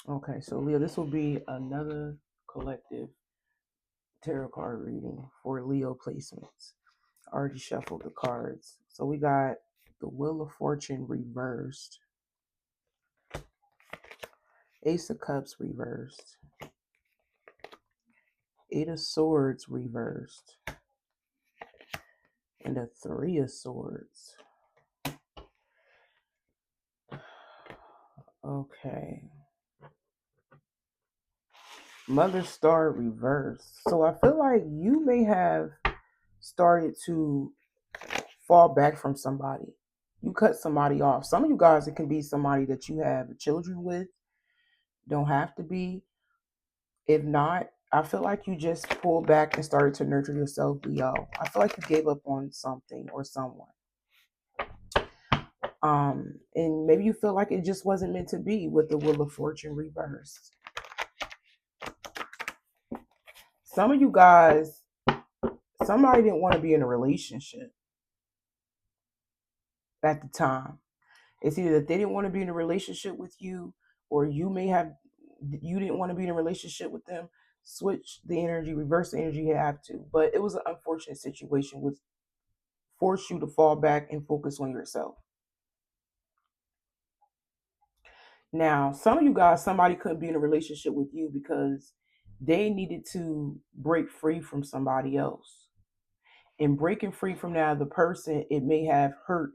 Okay, so Leo, this will be another collective tarot card reading for Leo placements. I already shuffled the cards. So we got the Wheel of Fortune reversed, Ace of Cups reversed, Eight of Swords reversed, and the Three of Swords. Okay. Mother Star reversed. So I feel like you may have started to fall back from somebody. You cut somebody off. Some of you guys, it can be somebody that you have children with. Don't have to be. If not, I feel like you just pulled back and started to nurture yourself, Leo. I feel like you gave up on something or someone. And maybe you feel like it just wasn't meant to be with the Wheel of Fortune reversed. Some of you guys, somebody didn't want to be in a relationship at the time. It's either that they didn't want to be in a relationship with you, or you didn't want to be in a relationship with them. Switch the energy, reverse the energy, you have to. But it was an unfortunate situation which forced you to fall back and focus on yourself. Now, some of you guys, somebody couldn't be in a relationship with you because they needed to break free from somebody else. And breaking free from that other person, it may have hurt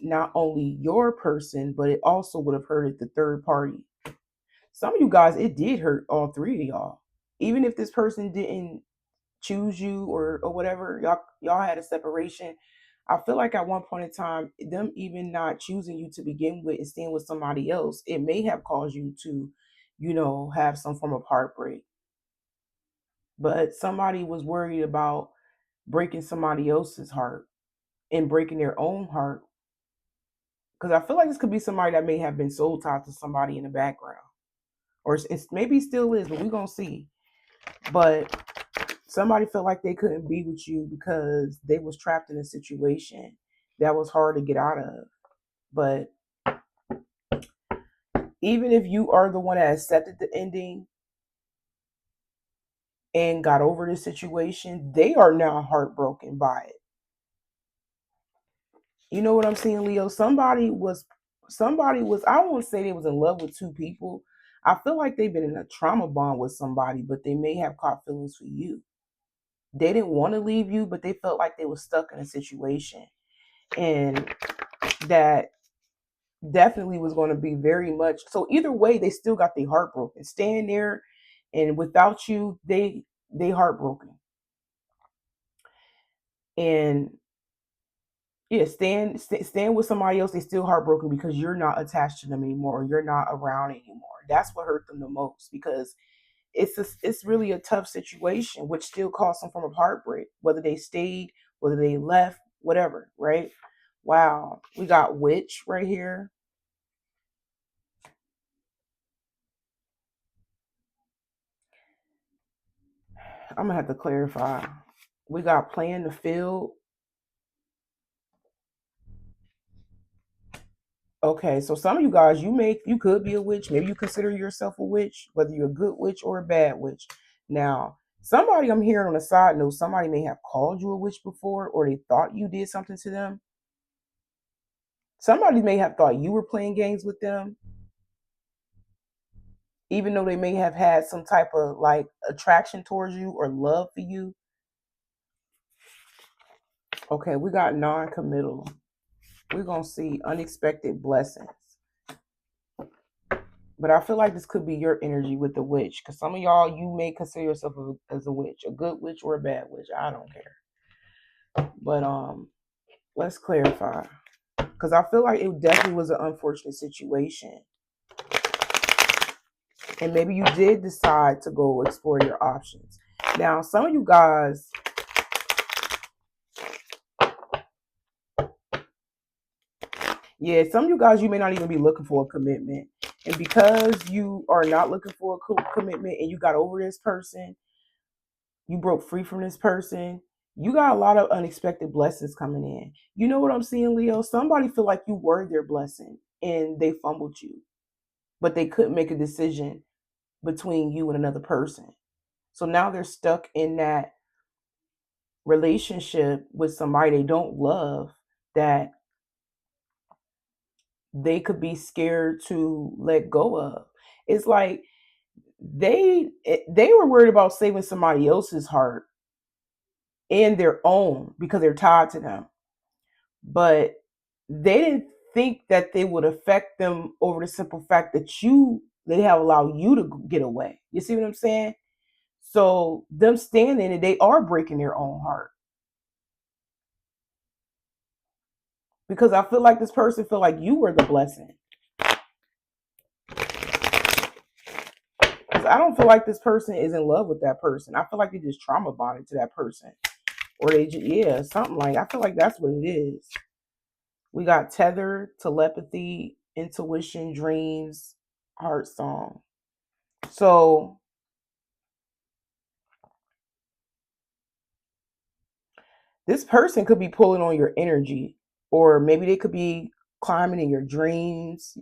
not only your person, but it also would have hurted the third party. Some of you guys, it did hurt all three of y'all. Even if this person didn't choose you or whatever, y'all had a separation. I feel like at one point in time, them even not choosing you to begin with and staying with somebody else, it may have caused you to, have some form of heartbreak. But somebody was worried about breaking somebody else's heart and breaking their own heart. Because I feel like this could be somebody that may have been soul tied to somebody in the background. Or it's maybe still is, but we're going to see. But somebody felt like they couldn't be with you because they was trapped in a situation that was hard to get out of. But even if you are the one that accepted the ending and got over the situation, they are now heartbroken by it. You know what I'm saying, Leo? Somebody was, I don't want to say they was in love with two people. I feel like they've been in a trauma bond with somebody, but they may have caught feelings for you. They didn't want to leave you, but they felt like they were stuck in a situation. And that definitely was going to be very much so. Either way, they still got their heart broken staying there, and without you, they heartbroken. And yeah, stand with somebody else, they still heartbroken because you're not attached to them anymore, or you're not around anymore. That's what hurt them the most, because it's really a tough situation, which still caused some form of heartbreak, whether they stayed, whether they left, whatever, right? Wow, we got Witch right here. I'm gonna have to clarify. We got Playing the Field. Okay, so some of you guys, you could be a witch. Maybe you consider yourself a witch, whether you're a good witch or a bad witch. Now, somebody I'm hearing on a side note, somebody may have called you a witch before, or they thought you did something to them. Somebody may have thought you were playing games with them, even though they may have had some type of like attraction towards you or love for you. Okay, we got non-committal. We're gonna see unexpected blessings. But I feel like this could be your energy with the witch, because some of y'all, you may consider yourself as a witch, a good witch or a bad witch. I don't care. But let's clarify, because I feel like it definitely was an unfortunate situation, and maybe you did decide to go explore your options. Now, some of you guys, yeah, some of you guys, you may not even be looking for a commitment, and because you are not looking for a commitment, and you got over this person, you broke free from this person, you got a lot of unexpected blessings coming in. You know what I'm seeing, Leo? Somebody feel like you were their blessing and they fumbled you, but they couldn't make a decision between you and another person. So now they're stuck in that relationship with somebody they don't love, that they could be scared to let go of. It's like they were worried about saving somebody else's heart and their own because they're tied to them. But they didn't think that they would affect them over the simple fact that they have allowed you to get away. You see what I'm saying? So them standing and they are breaking their own heart. Because I feel like this person feel like you were the blessing. Because I don't feel like this person is in love with that person. I feel like they just trauma bonded to that person. Or they just, yeah, something like, I feel like that's what it is. We got tether, telepathy, intuition, dreams, heart song. So this person could be pulling on your energy, or maybe they could be climbing in your dreams.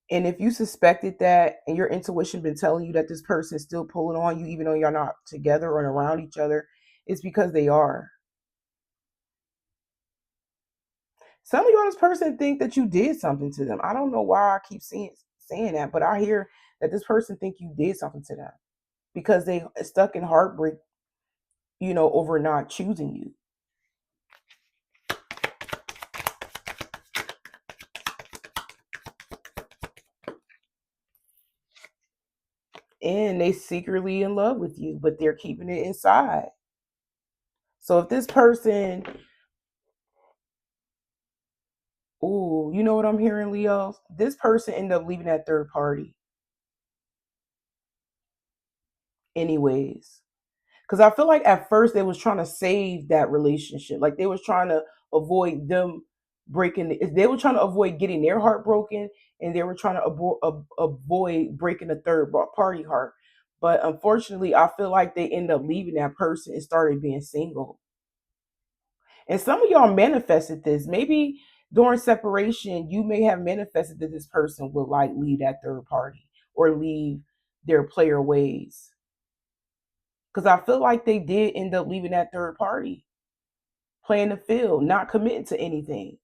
And if you suspected that and your intuition been telling you that this person is still pulling on you, even though you're not together or around each other, it's because they are. Some of you on this person think that you did something to them. I don't know why I keep saying that, but I hear that this person think you did something to them because they stuck in heartbreak, over not choosing you. And they secretly in love with you, but they're keeping it inside. So if this person, ooh, you know what I'm hearing, Leo? This person ended up leaving that third party anyways. Because I feel like at first they was trying to save that relationship. Like they was trying to avoid them they were trying to avoid getting their heart broken, and they were trying to avoid breaking the third party heart. But unfortunately, I feel like they end up leaving that person and started being single. And some of y'all manifested this. Maybe during separation, you may have manifested that this person would like leave that third party or leave their player ways. Because I feel like they did end up leaving that third party, playing the field, not committing to anything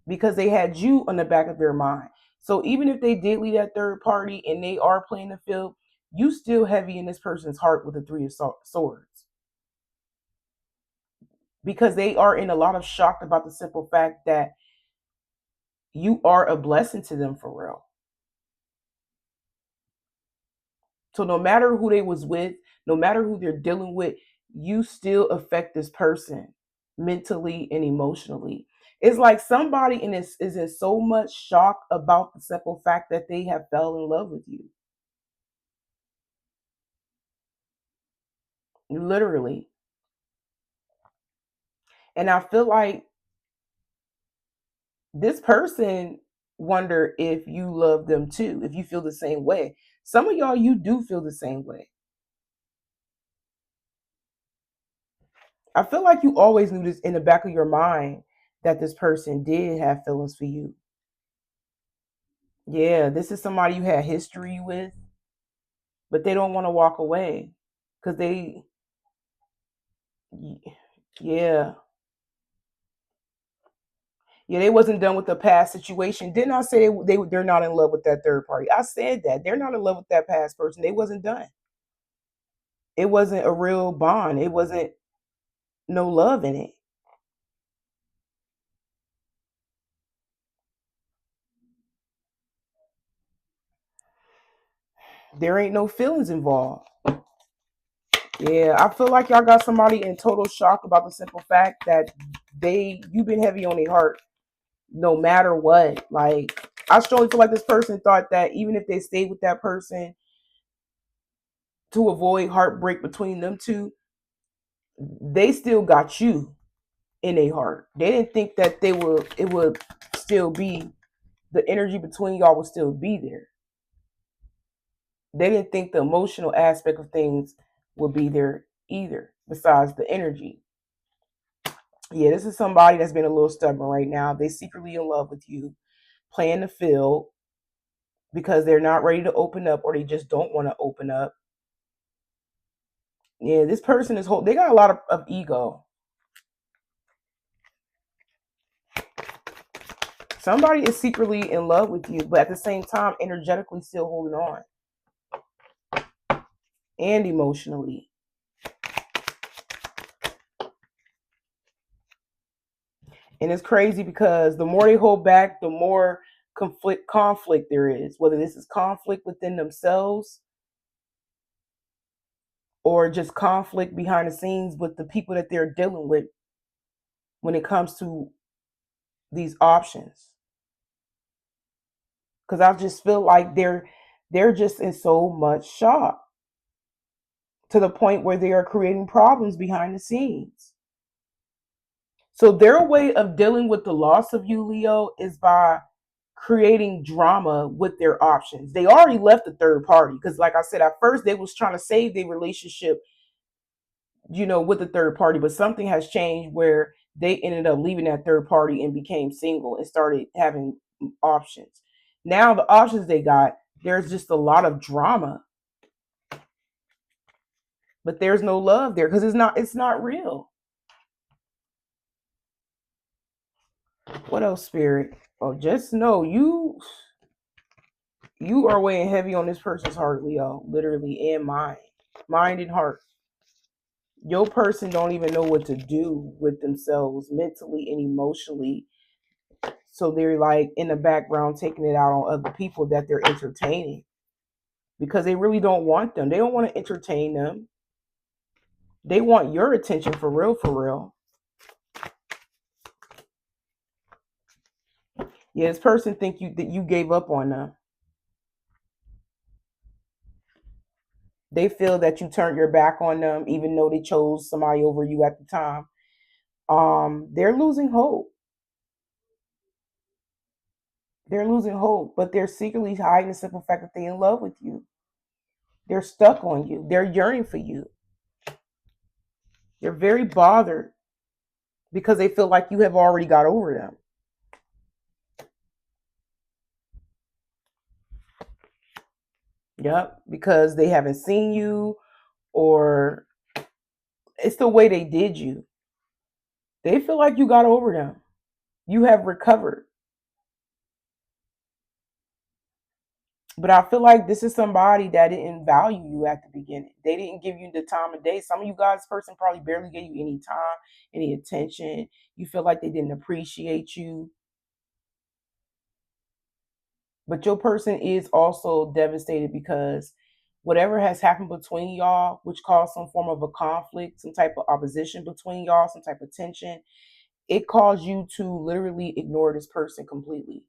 because they had you on the back of their mind. So even if they did leave that third party and they are playing the field, you still heavy in this person's heart with the three of swords because they are in a lot of shock about the simple fact that you are a blessing to them for real. So no matter who they was with, no matter who they're dealing with, you still affect this person mentally and emotionally. It's like somebody in this is in so much shock about the simple fact that they have fell in love with you. Literally. And I feel like this person wonder if you love them too, if you feel the same way. Some of y'all, you do feel the same way. I feel like you always knew this in the back of your mind that this person did have feelings for you. Yeah, this is somebody you had history with, but they don't want to walk away because yeah, yeah, they wasn't done with the past situation. Didn't I say they're not in love with that third party? I said that they're not in love with that past person. They wasn't done. It wasn't a real bond. It wasn't no love in it. There ain't no feelings involved. Yeah, I feel like y'all got somebody in total shock about the simple fact that you've been heavy on their heart no matter what. Like I strongly feel like this person thought that even if they stayed with that person to avoid heartbreak between them two, they still got you in their heart. They didn't think that it would still be the energy between y'all would still be there. They didn't think the emotional aspect of things would be there either, besides the energy. Yeah, this is somebody that's been a little stubborn right now. They secretly in love with you. playing the field because they're not ready to open up or they just don't want to open up. Yeah, this person is they got a lot of ego. Somebody is secretly in love with you, but at the same time, energetically still holding on and emotionally. And it's crazy because the more they hold back, the more conflict there is, whether this is conflict within themselves or just conflict behind the scenes with the people that they're dealing with when it comes to these options. Because I just feel like they're just in so much shock to the point where they are creating problems behind the scenes. So their way of dealing with the loss of you, Leo, is by creating drama with their options. They already left the third party because, like I said, at first they was trying to save their relationship, with the third party, but something has changed where they ended up leaving that third party and became single and started having options. Now the options they got, there's just a lot of drama, but there's no love there because it's not real. What else, Spirit? Oh, just know you are weighing heavy on this person's heart, Leo, literally, and mind and heart. Your person don't even know what to do with themselves mentally and emotionally, so they're like in the background taking it out on other people that they're entertaining because they really don't want them. They don't want to entertain them. They want your attention for real, for real. Yeah, this person think that you gave up on them. They feel that you turned your back on them even though they chose somebody over you at the time. They're losing hope. They're losing hope, but they're secretly hiding the simple fact that they're in love with you. They're stuck on you. They're yearning for you. They're very bothered because they feel like you have already got over them. Yep, because they haven't seen you or it's the way they did you. They feel like you got over them. You have recovered. But I feel like this is somebody that didn't value you at the beginning. They didn't give you the time of day. Some of you guys, person probably barely gave you any time, any attention. You feel like they didn't appreciate you. But your person is also devastated because whatever has happened between y'all, which caused some form of a conflict, some type of opposition between y'all, some type of tension, it caused you to literally ignore this person completely.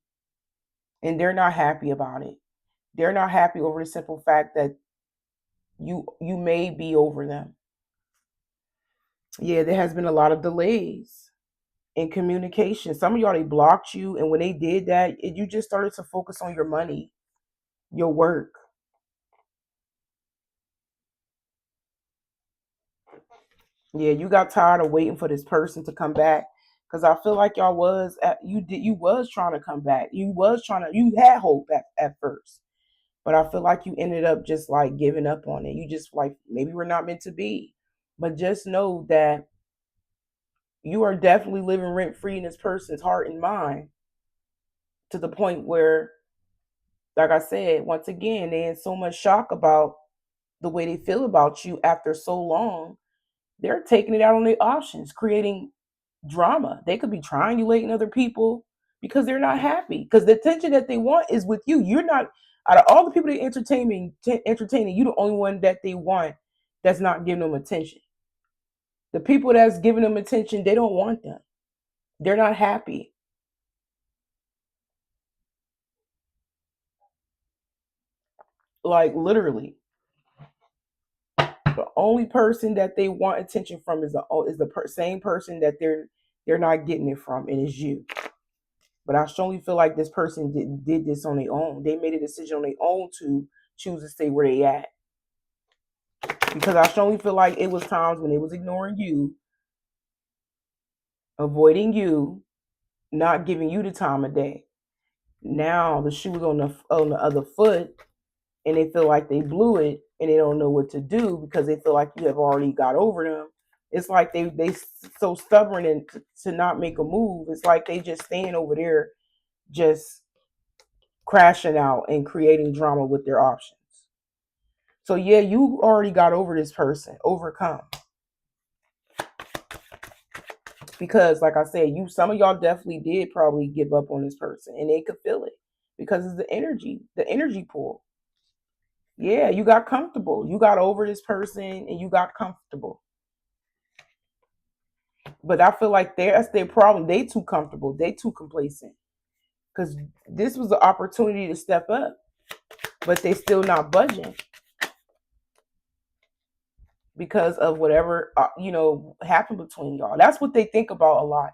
And they're not happy about it. They're not happy over the simple fact that you may be over them. Yeah, there has been a lot of delays in communication. Some of y'all they blocked you, and when they did that, you just started to focus on your money, your work. Yeah, you got tired of waiting for this person to come back because I feel like y'all you was trying to come back. You had hope at first, but I feel like you ended up just like giving up on it. You just like maybe we're not meant to be, but just know that you are definitely living rent free in this person's heart and mind to the point where, like I said, once again, they're in so much shock about the way they feel about you after so long. They're taking it out on their options, creating drama. They could be triangulating other people because they're not happy. Because the attention that they want is with you. You're not out of all the people they entertaining, you the only one that they want that's not giving them attention. The people that's giving them attention, they don't want them. They're not happy. Like literally. The only person that they want attention from is the same person that they're not getting it from, and it's you. But I strongly feel like this person did this on their own. They made a decision on their own to choose to stay where they at. Because I strongly feel like it was times when they was ignoring you, avoiding you, not giving you the time of day. Now the shoe's on the other foot, and they feel like they blew it, and they don't know what to do because they feel like you have already got over them. It's like they so stubborn and to not make a move. It's like they just staying over there, just crashing out and creating drama with their options. So yeah, you already got over this person, overcome. Because like I said, some of y'all definitely did probably give up on this person and they could feel it because it's the energy pull. Yeah, you got comfortable. You got over this person and you got comfortable. But I feel like that's their problem. They too comfortable. They too complacent. Because this was the opportunity to step up, but they still not budging because of whatever happened between y'all. That's what they think about a lot.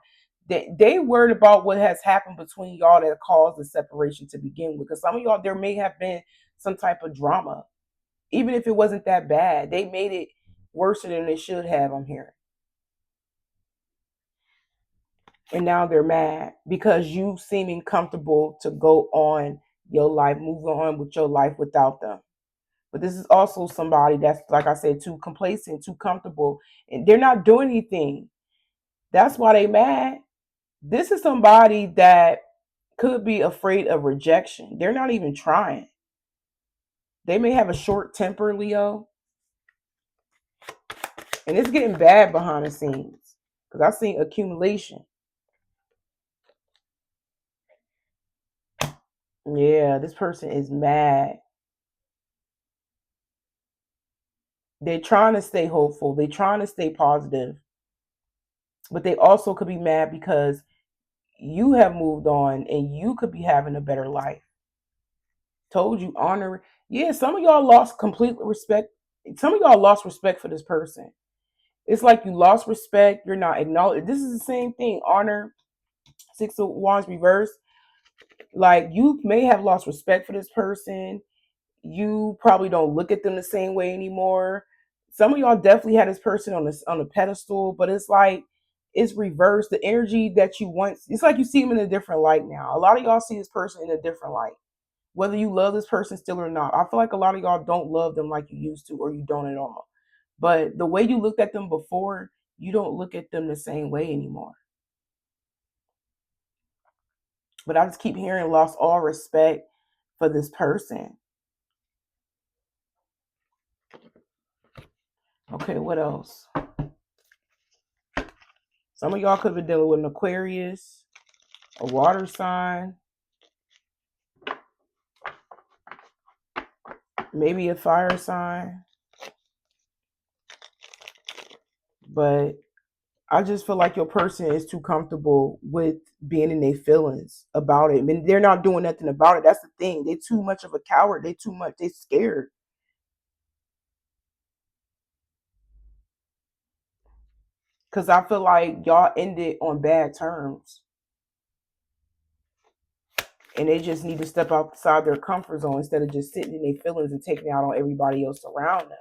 They worried about what has happened between y'all that caused the separation to begin with. Because some of y'all, there may have been some type of drama, even if it wasn't that bad. They made it worse than they should have. I'm hearing, and now they're mad because you seeming comfortable to go on your life, move on with your life without them. But this is also somebody that's, like I said, too complacent, too comfortable, and they're not doing anything. That's why they mad. This is somebody that could be afraid of rejection. They're not even trying. They may have a short temper, Leo, and it's getting bad behind the scenes because I've seen accumulation. Yeah, this person is mad. They're trying to stay hopeful. They're trying to stay positive, but they also could be mad because you have moved on and you could be having a better life. Told you, honor. Yeah, some of y'all lost complete respect. Some of y'all lost respect for this person. It's like you lost respect. You're not acknowledged. This is the same thing. Honor, Six of Wands reverse. Like you may have lost respect for this person. You probably don't look at them the same way anymore. Some of y'all definitely had this person on a pedestal, but it's like it's reversed. The energy that you once, it's like you see them in a different light now. A lot of y'all see this person in a different light. Whether you love this person still or not. I feel like a lot of y'all don't love them like you used to, or you don't at all. But the way you looked at them before, you don't look at them the same way anymore. But I just keep hearing lost all respect for this person. Okay, what else? Some of y'all could have been dealing with an Aquarius, a water sign, maybe a fire sign. But I just feel like your person is too comfortable with being in their feelings about it. I mean, they're not doing nothing about it. That's the thing. They're too much of a coward. They're scared. Because I feel like y'all ended on bad terms. And they just need to step outside their comfort zone instead of just sitting in their feelings and taking out on everybody else around them.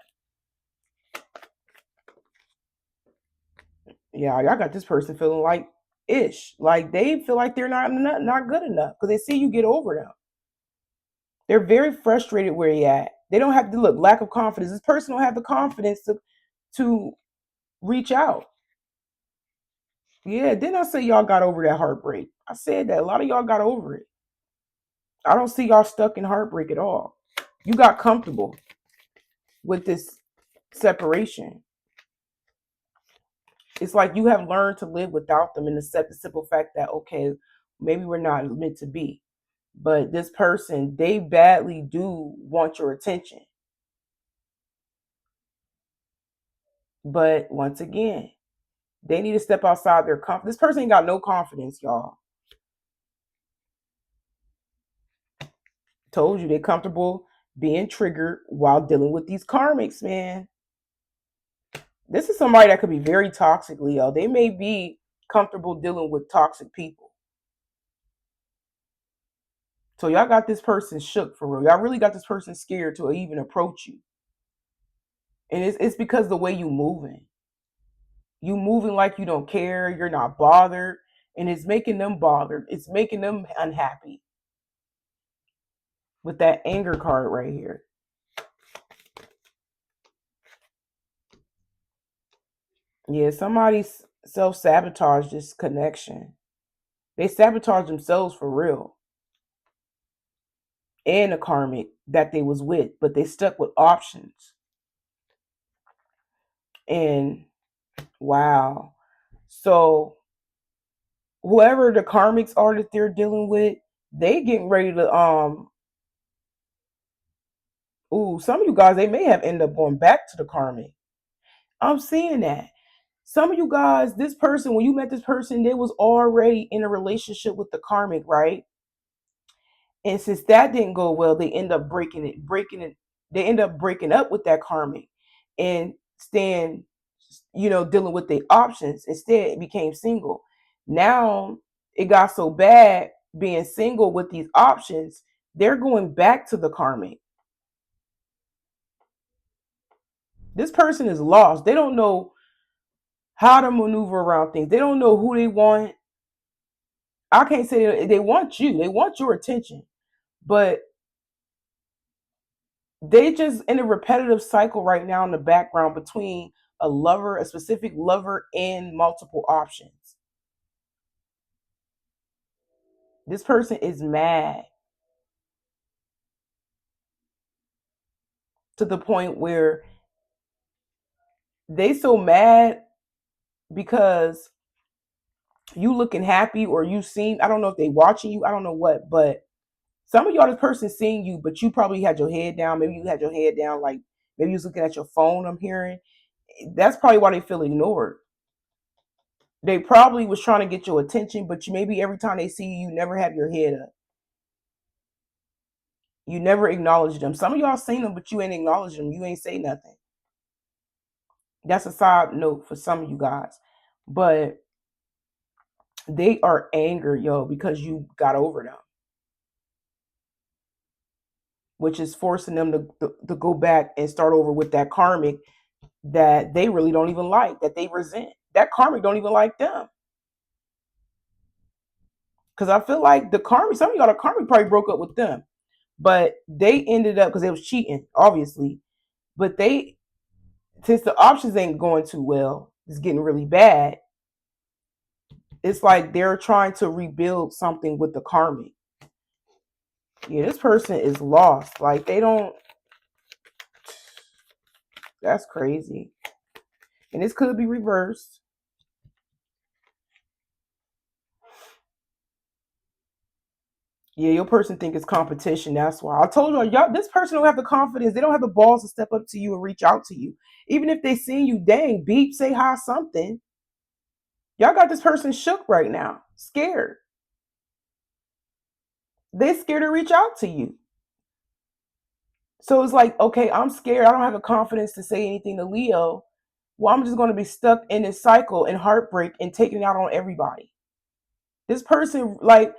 Yeah, y'all got this person feeling like ish. Like they feel like they're not good enough because they see you get over them. They're very frustrated where you at. They don't have to look lack of confidence. This person don't have the confidence to reach out. Yeah, didn't I say y'all got over that heartbreak? I said that a lot of y'all got over it. I don't see y'all stuck in heartbreak at all. You got comfortable with this separation. It's like you have learned to live without them and accept the simple fact that okay, maybe we're not meant to be. But this person, they badly do want your attention. But once again, they need to step outside their comfort. This person ain't got no confidence, y'all. Told you they're comfortable being triggered while dealing with these karmics, man. This is somebody that could be very toxic, Leo. They may be comfortable dealing with toxic people. So y'all got this person shook for real. Y'all really got this person scared to even approach you. And it's because the way you moving. You moving like you don't care. You're not bothered. And it's making them bothered. It's making them unhappy. with that anger card right here. Yeah, somebody self-sabotaged this connection. They sabotage themselves for real. And a karmic that they was with, but they stuck with options. And wow. So whoever the karmics are that they're dealing with, they getting ready to some of you guys, they may have ended up going back to the karmic. I'm seeing that. Some of you guys, this person, when you met this person, they was already in a relationship with the karmic, right? And since that didn't go well, they end up breaking it. They end up breaking up with that karmic and staying, dealing with their options. Instead, it became single. Now it got so bad being single with these options, they're going back to the karmic. This person is lost. They don't know how to maneuver around things. They don't know who they want. I can't say they want you. They want your attention. But they just in a repetitive cycle right now in the background between a lover, a specific lover, and multiple options. This person is mad to the point where they so mad because you looking happy or you seem, I don't know if they watching you, I don't know what, but some of y'all, this person seeing you, but you probably had your head down. Maybe you had your head down, like maybe you was looking at your phone, I'm hearing. That's probably why they feel ignored. They probably was trying to get your attention, but maybe every time they see you, you never have your head up. You never acknowledge them. Some of y'all seen them, but you ain't acknowledge them. You ain't say nothing. That's a side note for some of you guys. But they are angry, yo, because you got over them, which is forcing them to go back and start over with that karmic that they really don't even like, that they resent. That karmic don't even like them. Because I feel like the karmic, some of y'all, the karmic probably broke up with them. But they ended up, because they was cheating, obviously. But they, since the options ain't going too well, it's getting really bad. It's like they're trying to rebuild something with the karmic. Yeah, this person is lost. Like they don't, that's crazy. And this could be reversed. Yeah, your person think it's competition. That's why I told y'all, this person don't have the confidence. They don't have the balls to step up to you and reach out to you. Even if they see you, dang, beep, say hi, something. Y'all got this person shook right now, scared. They scared to reach out to you. So it's like, okay, I'm scared. I don't have the confidence to say anything to Leo. Well, I'm just going to be stuck in this cycle and heartbreak and taking it out on everybody. This person, like,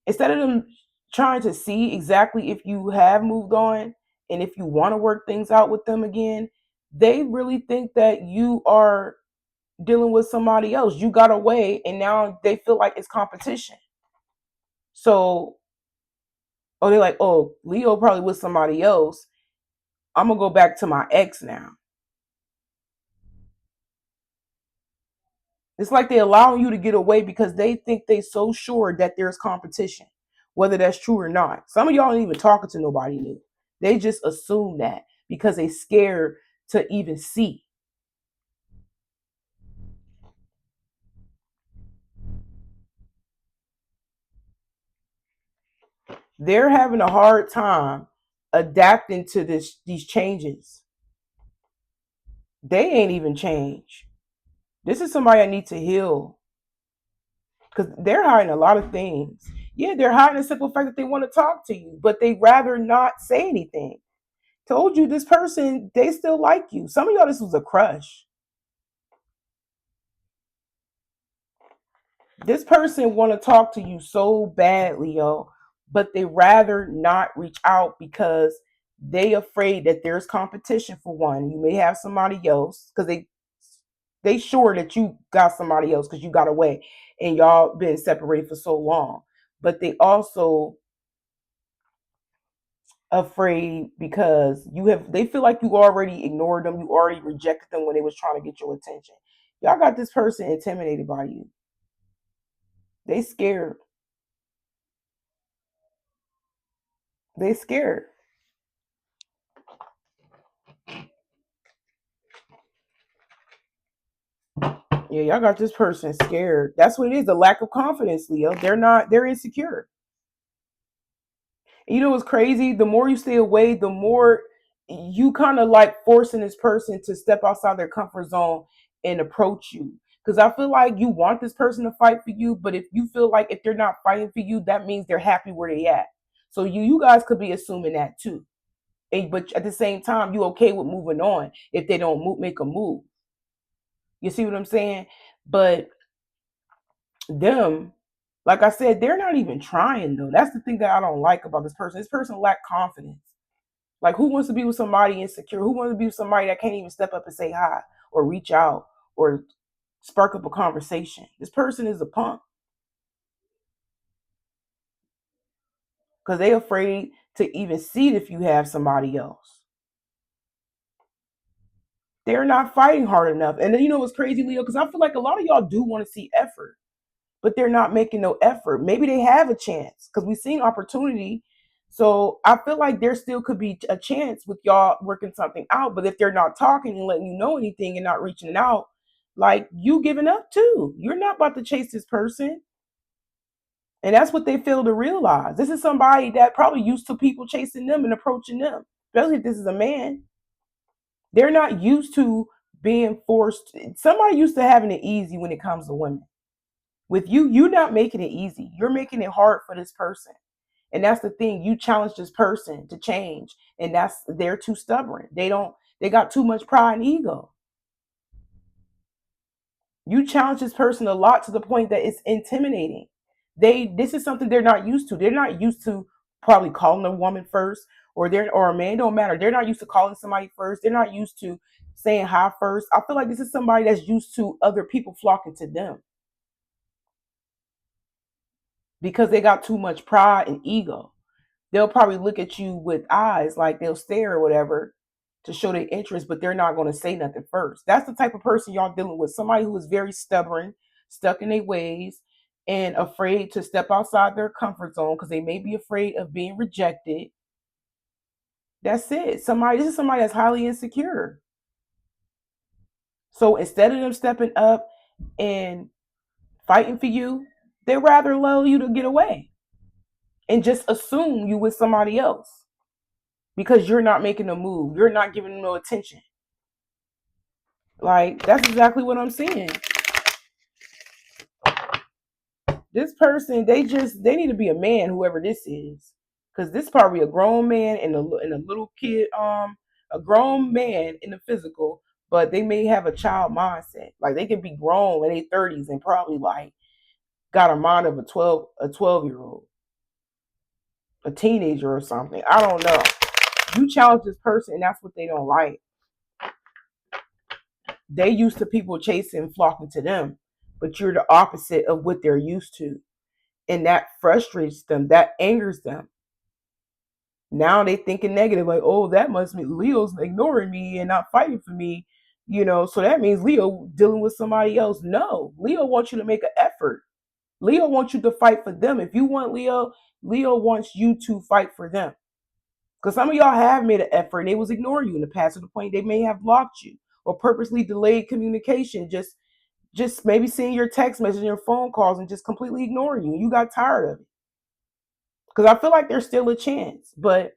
instead of them trying to see exactly if you have moved on and if you want to work things out with them again, they really think that you are dealing with somebody else. You got away and now they feel like it's competition. So, oh, they're like, oh, Leo probably with somebody else. I'm going to go back to my ex now. It's like they're allowing you to get away because they think they so sure that there's competition, whether that's true or not. Some of y'all ain't even talking to nobody new. They just assume that because they scared to even see. They're having a hard time adapting to these changes. They ain't even changed. This is somebody I need to heal because they're hiding a lot of things. Yeah, they're hiding the simple fact that they want to talk to you, but they rather not say anything. Told you this person, they still like you. Some of y'all, this was a crush. This person want to talk to you so badly, yo, but they rather not reach out because they afraid that there's competition for one. You may have somebody else because they sure that you got somebody else because you got away and y'all been separated for so long. But they also afraid because they feel like you already ignored them, you already rejected them when they was trying to get your attention. Y'all got this person intimidated by you. They scared. They scared. Yeah, y'all got this person scared. That's what it is. A lack of confidence, Leo. They're insecure. And you know what's crazy? The more you stay away, the more you kind of like forcing this person to step outside their comfort zone and approach you. Because I feel like you want this person to fight for you, but if you feel like if they're not fighting for you, that means they're happy where they at. So you guys could be assuming that too. But at the same time, you okay with moving on if they don't make a move. You see what I'm saying? But them, like I said, they're not even trying though. That's the thing that I don't like about this person. This person lack confidence. Like, who wants to be with somebody insecure? Who wants to be with somebody that can't even step up and say hi or reach out or spark up a conversation? This person is a punk because they afraid to even see it if you have somebody else. They're not fighting hard enough. And then you know what's crazy, Leo? Because I feel like a lot of y'all do want to see effort, but they're not making no effort. Maybe they have a chance because we've seen opportunity. So I feel like there still could be a chance with y'all working something out. But if they're not talking and letting you know anything and not reaching out, like you giving up too. You're not about to chase this person. And that's what they fail to realize. This is somebody that probably used to people chasing them and approaching them, especially if this is a man. They're not used to being forced. Somebody used to having it easy when it comes to women. With you, you're not making it easy. You're making it hard for this person. And that's the thing. You challenge this person to change. And they're too stubborn. They got too much pride and ego. You challenge this person a lot to the point that it's intimidating. This is something they're not used to. They're not used to probably calling a woman first or a man, don't matter. They're not used to calling somebody first. They're not used to saying hi first. I feel like this is somebody that's used to other people flocking to them because they got too much pride and ego. They'll probably look at you with eyes like they'll stare or whatever to show their interest, but they're not going to say nothing first. That's the type of person y'all dealing with. Somebody who is very stubborn, stuck in their ways, and afraid to step outside their comfort zone because they may be afraid of being rejected. That's it. This is somebody that's highly insecure. So instead of them stepping up and fighting for you, they rather allow you to get away and just assume you with somebody else because you're not making a move. You're not giving them no attention. Like, that's exactly what I'm saying. This person, they need to be a man, whoever this is, because this is probably a grown man and a little kid, a grown man in the physical, but they may have a child mindset. Like they can be grown in their 30s and probably like got a mind of a 12-year old, a teenager or something. I don't know. You challenge this person, and that's what they don't like. They used to people chasing, flocking to them, but you're the opposite of what they're used to. And that frustrates them, that angers them. Now they thinking negative, like, oh, that must mean Leo's ignoring me and not fighting for me, so that means Leo dealing with somebody else. No, Leo wants you to make an effort. Leo wants you to fight for them. If you want Leo wants you to fight for them. Because some of y'all have made an effort and they was ignoring you in the past to the point they may have blocked you or purposely delayed communication, just maybe seeing your text message and your phone calls and just completely ignoring you. You got tired of it. Because I feel like there's still a chance, but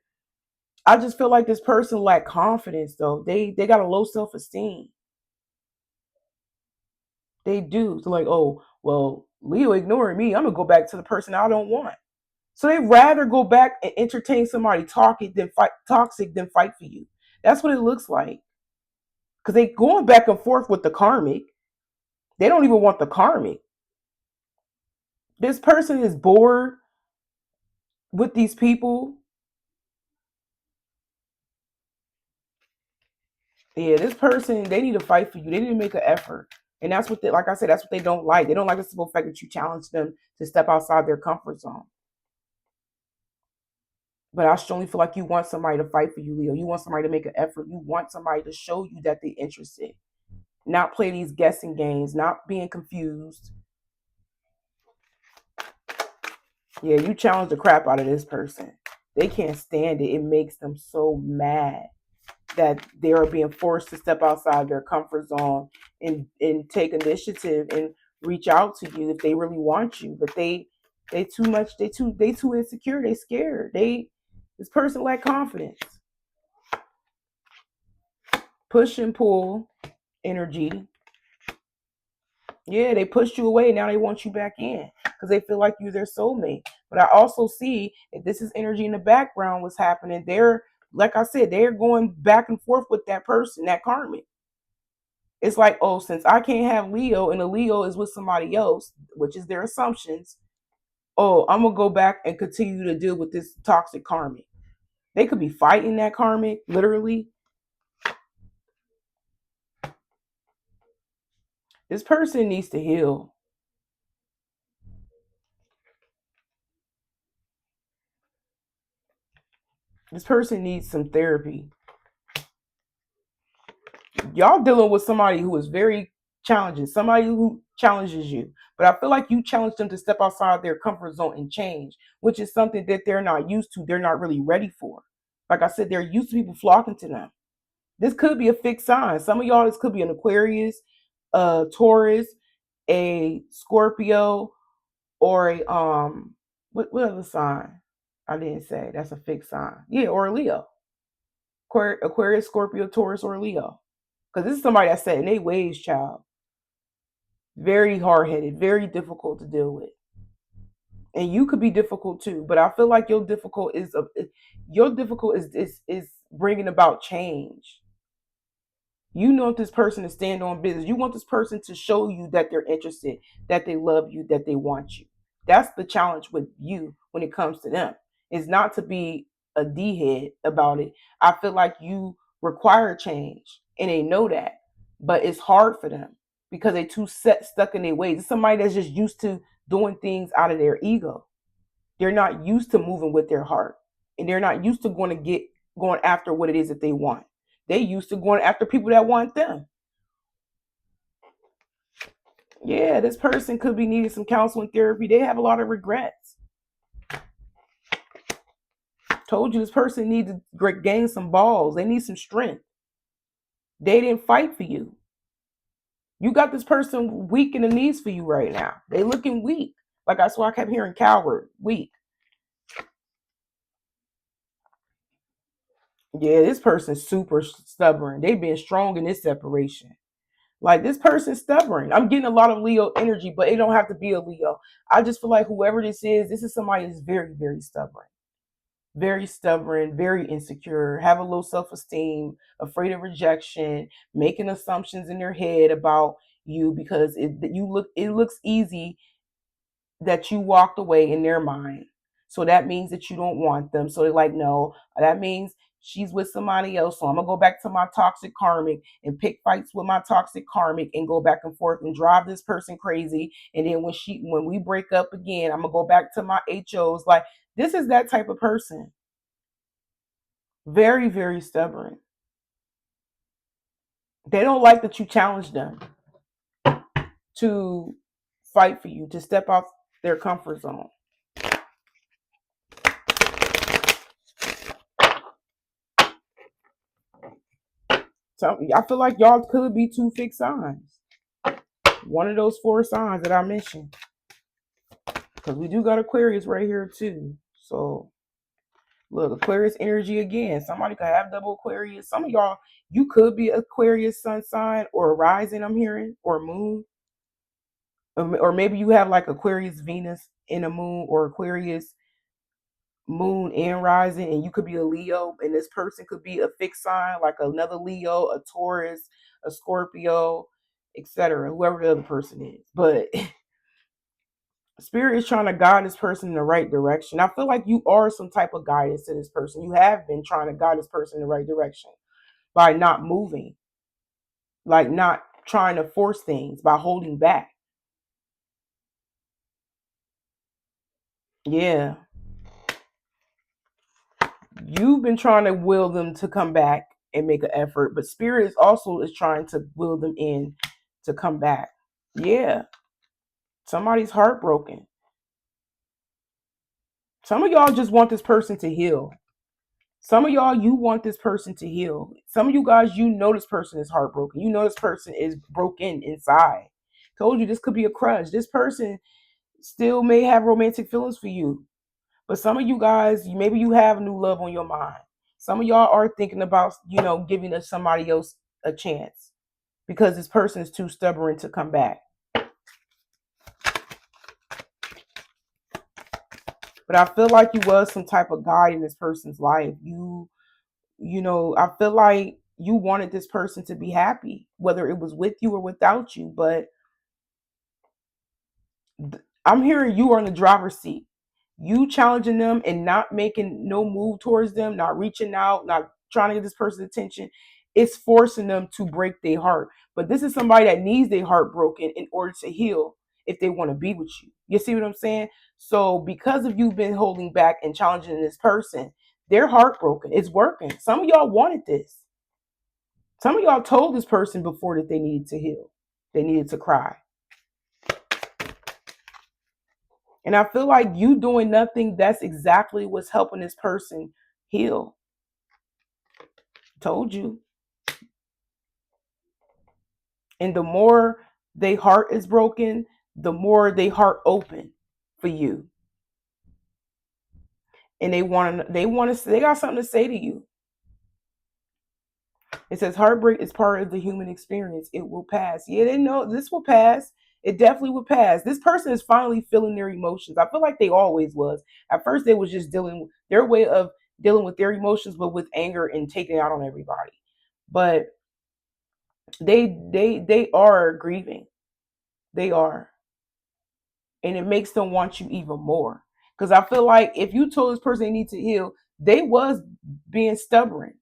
I just feel like this person lack confidence though. They got a low self-esteem. They do. So like, oh, well, Leo ignoring me. I'm gonna go back to the person I don't want. So they rather go back and entertain somebody toxic than fight for you. That's what it looks like. Because they going back and forth with the karmic. They don't even want the karmic. This person is bored with these people. Yeah, this person, they need to fight for you. They need to make an effort. And that's what like I said, that's what they don't like. They don't like the simple fact that you challenge them to step outside their comfort zone. But I strongly feel like you want somebody to fight for you, Leo. You want somebody to make an effort. You want somebody to show you that they're interested. Not play these guessing games, not being confused. Yeah, you challenge the crap out of this person. They can't stand it. It makes them so mad that they are being forced to step outside their comfort zone and take initiative and reach out to you if they really want you. But they too much, they too insecure, they scared. This person lack confidence. Push and pull energy. Yeah, they pushed you away. Now they want you back in because they feel like you're their soulmate. But I also see if this is energy in the background, what's happening. They're, like I said, they're going back and forth with that person, that karmic. It's like, oh, since I can't have Leo and the Leo is with somebody else, which is their assumptions, oh, I'm going to go back and continue to deal with this toxic karmic. They could be fighting that karmic, literally. This person needs to heal. This person needs some therapy. Y'all dealing with somebody who is very challenging, somebody who challenges you. But I feel like you challenge them to step outside their comfort zone and change, which is something that they're not used to. They're not really ready for. Like I said, they're used to people flocking to them. This could be a fixed sign. Some of y'all, this could be an Aquarius, a Taurus, a Scorpio, or a what other sign? I didn't say that's a fixed sign. Yeah, or a Leo. Aquarius, Scorpio, Taurus, or Leo. Because this is somebody that's set in their ways, child. Very hard headed, very difficult to deal with. And you could be difficult too, but I feel like your difficult is bringing about change. You want this person to stand on business. You want this person to show you that they're interested, that they love you, that they want you. That's the challenge with you when it comes to them. It's not to be a D head about it. I feel like you require change and they know that, but it's hard for them because they too stuck in their ways. It's somebody that's just used to doing things out of their ego. They're not used to moving with their heart, and they're not used to going after what it is that they want. They used to going after people that want them. Yeah, this person could be needing some counseling therapy. They have a lot of regrets. Told you this person needs to gain some balls. They need some strength. They didn't fight for you. You got this person weak in the knees for you right now. They looking weak. Like that's why I kept hearing coward, weak. Yeah, this person's super stubborn. They've been strong in this separation. Like this person's stubborn. I'm getting a lot of Leo energy, but it don't have to be a Leo. I just feel like whoever this is somebody that's very, very stubborn, very insecure, have a low self-esteem, afraid of rejection, making assumptions in their head about you because it looks easy that you walked away in their mind. So that means that you don't want them. So they're like, no, that means she's with somebody else. So I'm gonna go back to my toxic karmic and pick fights with my toxic karmic and go back and forth and drive this person crazy. And then when we break up again, I'm gonna go back to my HOs. Like this is that type of person. Very, very stubborn. They don't like that you challenge them to fight for you, to step off their comfort zone. So I feel like y'all could be two fixed signs. One of those four signs that I mentioned. Because we do got Aquarius right here too. So look, Aquarius energy again. Somebody could have double Aquarius. Some of y'all, you could be Aquarius sun sign or a rising, I'm hearing, or moon. Or maybe you have like Aquarius Venus in a moon or Aquarius moon and rising, and you could be a Leo, and this person could be a fixed sign like another Leo, a Taurus, a Scorpio, etc. Whoever the other person is. But Spirit is trying to guide this person in the right direction. I feel like you are some type of guidance to this person. You have been trying to guide this person in the right direction by not moving, like not trying to force things, by holding back. Yeah. You've been trying to will them to come back and make an effort, but spirit is also is trying to will them in to come back. Yeah, somebody's heartbroken. Some of y'all just want this person to heal. Some of y'all, you want this person to heal. Some of you guys, you know this person is heartbroken. You know this person is broken inside. Told you this could be a crush. This person still may have romantic feelings for you. But some of you guys, maybe you have new love on your mind. Some of y'all are thinking about, giving somebody else a chance because this person is too stubborn to come back. But I feel like you was some type of guide in this person's life. I feel like you wanted this person to be happy, whether it was with you or without you. But I'm hearing you are in the driver's seat. You challenging them and not making no move towards them, not reaching out, not trying to get this person's attention. It's forcing them to break their heart. But this is somebody that needs their heart broken in order to heal if they want to be with you. You see what I'm saying? So because of you been holding back and challenging this person, they're heartbroken. It's working. Some of y'all wanted this. Some of y'all told this person before that they needed to heal. They needed to cry. And I feel like you doing nothing, that's exactly what's helping this person heal. Told you. And the more their heart is broken, the more they heart open for you. And they got something to say to you. It says heartbreak is part of the human experience. It will pass. Yeah, they know this will pass. It definitely will pass. This person is finally feeling their emotions. I feel like they always was. At first, they was just dealing their way of dealing with their emotions, but with anger and taking it out on everybody. But they are grieving. They are, and it makes them want you even more. Because I feel like if you told this person they need to heal, they was being stubborn.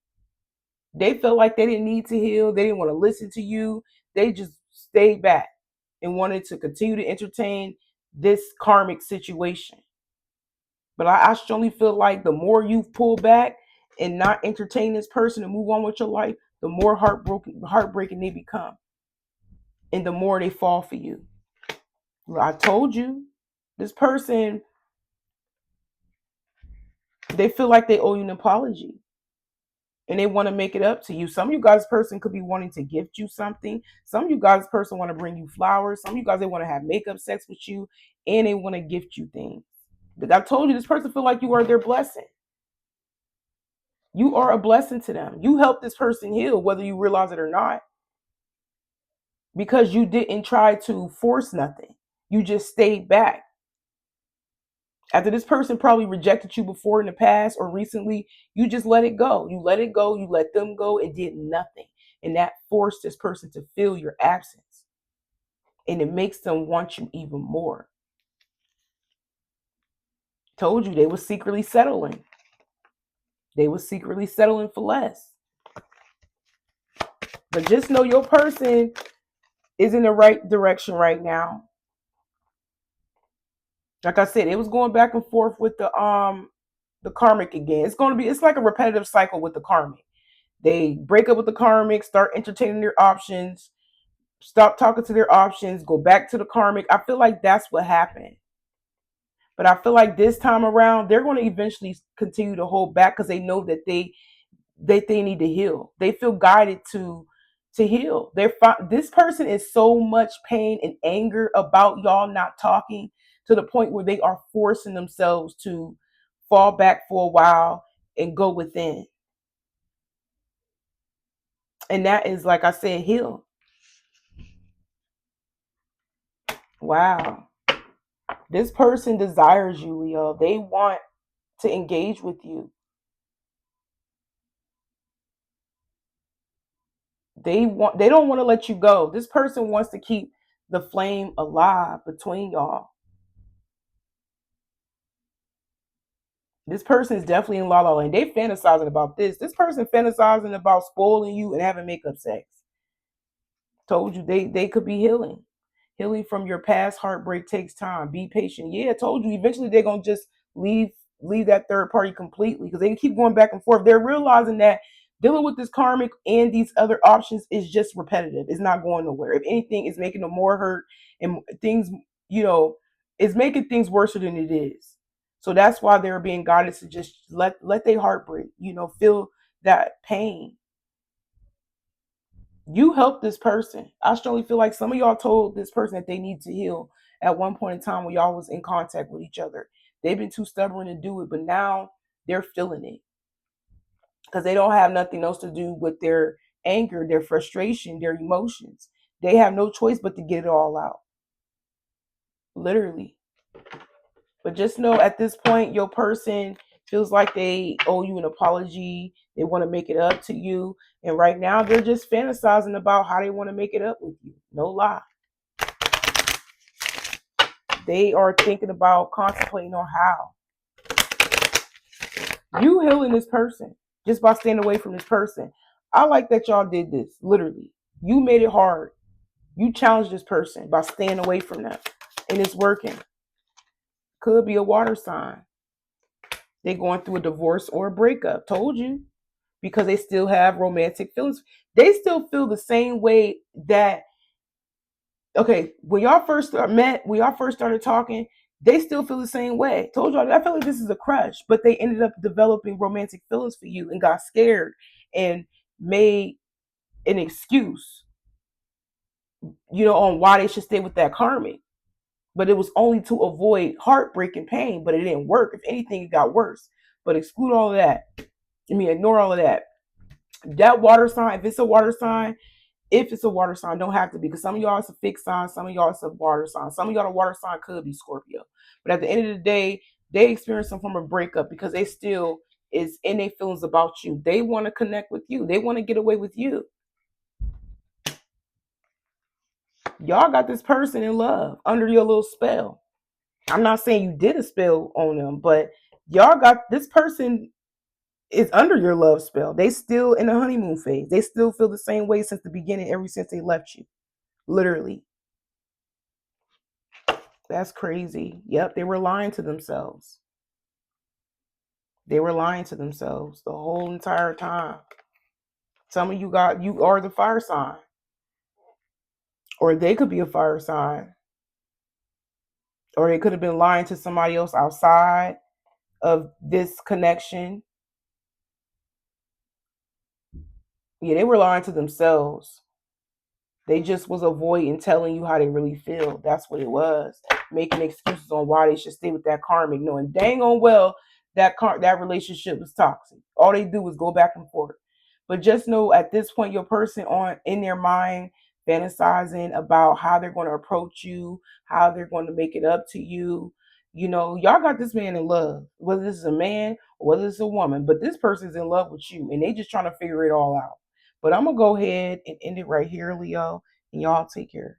They felt like they didn't need to heal. They didn't want to listen to you. They just stayed back and wanted to continue to entertain this karmic situation. But I strongly feel like the more you pull back and not entertain this person and move on with your life, the more heartbreaking they become. And the more they fall for you. I told you, this person, they feel like they owe you an apology. And they want to make it up to you. Some of you guys person could be wanting to gift you something. Some of you guys person want to bring you flowers. Some of you guys, they want to have makeup sex with you, and they want to gift you things. I told you, this person feel like you are their blessing. You are a blessing to them. You help this person heal, whether you realize it or not, because you didn't try to force nothing. You just stayed back. After this person probably rejected you before in the past or recently, you just let it go. You let it go. You let them go and did nothing. And that forced this person to feel your absence. And it makes them want you even more. Told you they were secretly settling. They were secretly settling for less. But just know your person is in the right direction right now. Like I said, it was going back and forth with the karmic again. It's like a repetitive cycle with the karmic. They break up with the karmic, start entertaining their options, stop talking to their options, go back to the karmic. I feel like that's what happened. But I feel like this time around, they're going to eventually continue to hold back because they know that they need to heal. They feel guided to heal. This person is so much pain and anger about y'all not talking to the point where they are forcing themselves to fall back for a while and go within. And that is, like I said, heal. Wow. This person desires you, Leo. They want to engage with you. They don't want to let you go. This person wants to keep the flame alive between y'all. This person is definitely in La La Land. They fantasizing about this. This person fantasizing about spoiling you and having makeup sex. Told you they could be healing. Healing from your past heartbreak takes time. Be patient. Yeah, I told you eventually they're gonna just leave leave that third party completely because they keep going back and forth. They're realizing that dealing with this karmic and these other options is just repetitive. It's not going nowhere. If anything, it's making them more hurt and things, you know, it's making things worse than it is. So that's why they're being guided to just let their heart break, you know, feel that pain. You help this person. I strongly feel like some of y'all told this person that they need to heal at one point in time when y'all was in contact with each other. They've been too stubborn to do it, but now they're feeling it because they don't have nothing else to do with their anger, their frustration, their emotions. They have no choice but to get it all out. Literally. But just know at this point, your person feels like they owe you an apology. They want to make it up to you. And right now, they're just fantasizing about how they want to make it up with you. No lie. They are thinking about contemplating on how. You healing this person just by staying away from this person. I like that y'all did this, literally. You made it hard. You challenged this person by staying away from them. And it's working. Could be a water sign. They're going through a divorce or a breakup. Told you. Because they still have romantic feelings. They still feel the same way that, okay, when y'all first met, when y'all first started talking, they still feel the same way. Told y'all, I feel like this is a crush, but they ended up developing romantic feelings for you and got scared and made an excuse, you know, on why they should stay with that karmic. But it was only to avoid heartbreak and pain, but it didn't work. If anything, it got worse. But exclude all of that. I mean, ignore all of that. That water sign, if it's a water sign, don't have to be, because some of y'all it's a fixed sign, some of y'all it's a water sign, some of y'all the water sign could be Scorpio. But at the end of the day, they experience some form of breakup because they still is in their feelings about you. They want to connect with you. They want to get away with you. Y'all got this person in love under your little spell. I'm not saying you did a spell on them, but y'all got this person is under your love spell. They still in the honeymoon phase. They still feel the same way since the beginning, ever since they left you. Literally. That's crazy. Yep, they were lying to themselves. They were lying to themselves the whole entire time. Some of you are the fire sign. Or they could be a fire sign. Or they could have been lying to somebody else outside of this connection. Yeah, they were lying to themselves. They just was avoiding telling you how they really feel. That's what it was. Making excuses on why they should stay with that karmic, knowing dang on well that relationship was toxic. All they do was go back and forth. But just know at this point, your person on in their mind fantasizing about how they're going to approach you, how they're going to make it up to you. You know, y'all got this man in love, whether this is a man or whether it's a woman, but this person's in love with you and they just trying to figure it all out. But I'm going to go ahead and end it right here, Leo, and y'all take care.